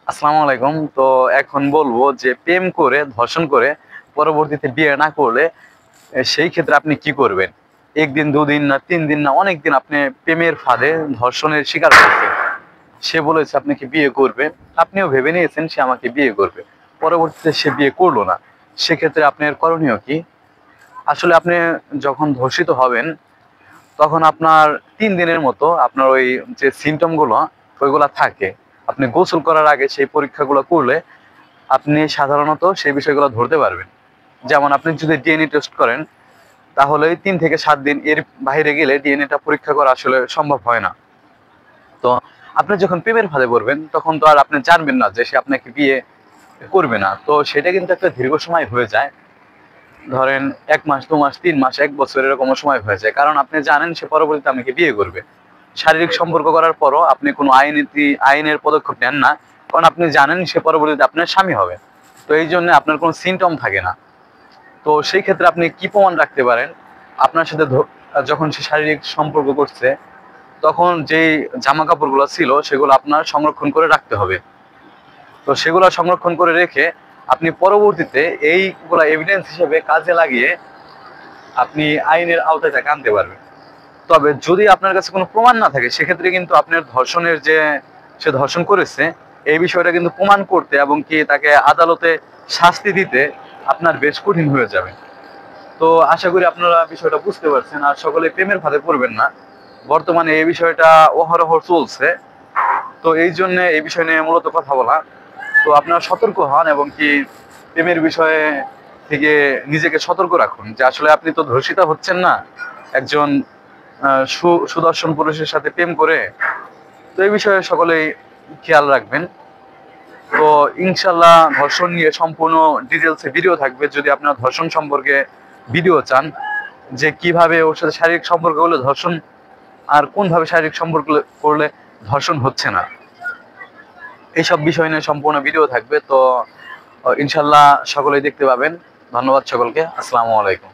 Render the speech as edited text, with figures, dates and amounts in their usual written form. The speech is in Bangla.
আসসালামু আলাইকুম। তো এখন বলবো যে প্রেম করে ধর্ষণ করে পরবর্তীতে বিয়ে না করলে সেই ক্ষেত্রে আপনি কি করবেন। একদিন দুদিন না 3 দিন না অনেক দিন আপনি প্রেমের ফাঁদে ধর্ষণের শিকার হয়েছেন। সে বলেছে আপনাকে বিয়ে করবে, আপনিও ভেবে নিয়েছেন সে আমাকে বিয়ে করবে, পরবর্তীতে সে বিয়ে করলো না। সেক্ষেত্রে আপনার করণীয় কি? আসলে আপনি যখন ধর্ষিত হবেন তখন আপনার 3 দিনের মতো আপনার ওই যে সিমটম গুলো ওইগুলা থাকে। আপনি গোসল করার আগে সেই পরীক্ষাগুলো করলে আপনি সাধারণত সেই বিষয়গুলো ধরতে পারবেন। যেমন আপনি যদি ডিএনএ টেস্ট করেন তাহলে 3 থেকে 7 দিন এর বাইরে গেলে ডিএনএটা পরীক্ষা করা আসলে সম্ভব হয় না। তো আপনি যখন প্রেমের ফাঁদে পড়বেন তখন তো আর আপনি জানবেন না যে সে আপনাকে বিয়ে করবে না, তো সেটা কিন্তু একটা দীর্ঘ সময় হয়ে যায়। ধরেন 1 মাস 2 মাস 3 মাস 1 বছর এরকম সময় হয়ে যায়, কারণ আপনি জানেন সে পরবর্তীতে আপনাকে বিয়ে করবে। শারীরিক সম্পর্ক করার পরও আপনি কোনো আইনের পদক্ষেপ নেন না, কারণ আপনি জানেন সে পরবর্তীতে আপনার স্বামী হবে। তো এই জন্য আপনার কোনো সিমটম থাকে না। তো সেই ক্ষেত্রে আপনি কি প্রমাণ রাখতে পারেন? আপনার সাথে যখন সে শারীরিক সম্পর্ক করছে তখন যেই জামা কাপড়গুলো ছিল সেগুলো আপনার সংরক্ষণ করে রাখতে হবে। তো সেগুলো সংরক্ষণ করে রেখে আপনি পরবর্তীতে এইগুলা এভিডেন্স হিসেবে কাজে লাগিয়ে আপনি আইনের আওতায় তাকে আনতে পারবেন। তবে যদি আপনার কাছে কোনো প্রমাণ না থাকে সেক্ষেত্রে কিন্তু আপনার ধর্ষণের যে সে ধর্ষণ করেছে এই বিষয়টা কিন্তু প্রমাণ করতে এবং কি তাকে আদালতে শাস্তি দিতে আপনার বেশ কঠিন হয়ে যাবে। তো আশা করি আপনারা বিষয়টা বুঝতে পারছেন, আর সকলে প্রেমের ফাঁদে পড়বেন না। বর্তমানে এই বিষয়টা অহরহ চলছে, তো এই জন্য এই বিষয় নিয়ে মূলত কথা বলা। তো আপনারা সতর্ক হন এবং কি প্রেমের বিষয়ে থেকে নিজেকে সতর্ক রাখুন যে আসলে আপনি তো ধর্ষিতা হচ্ছেন না, একজন সুদর্শন পুরুষের সাথে প্রেম করে। তো এই বিষয়ে সকলেই খেয়াল রাখবেন। তো ইনশাল্লাহ ধর্ষণ নিয়ে সম্পূর্ণ ডিটেলসে ভিডিও থাকবে। যদি আপনারা ধর্ষণ সম্পর্কে ভিডিও চান, যে কিভাবে ওর সাথে শারীরিক সম্পর্ক হলে ধর্ষণ আর কোনভাবে শারীরিক সম্পর্ক করলে ধর্ষণ হচ্ছে না, এইসব বিষয় নিয়ে সম্পূর্ণ ভিডিও থাকবে। তো ইনশাল্লাহ সকলেই দেখতে পাবেন। ধন্যবাদ সকলকে। আসসালামু আলাইকুম।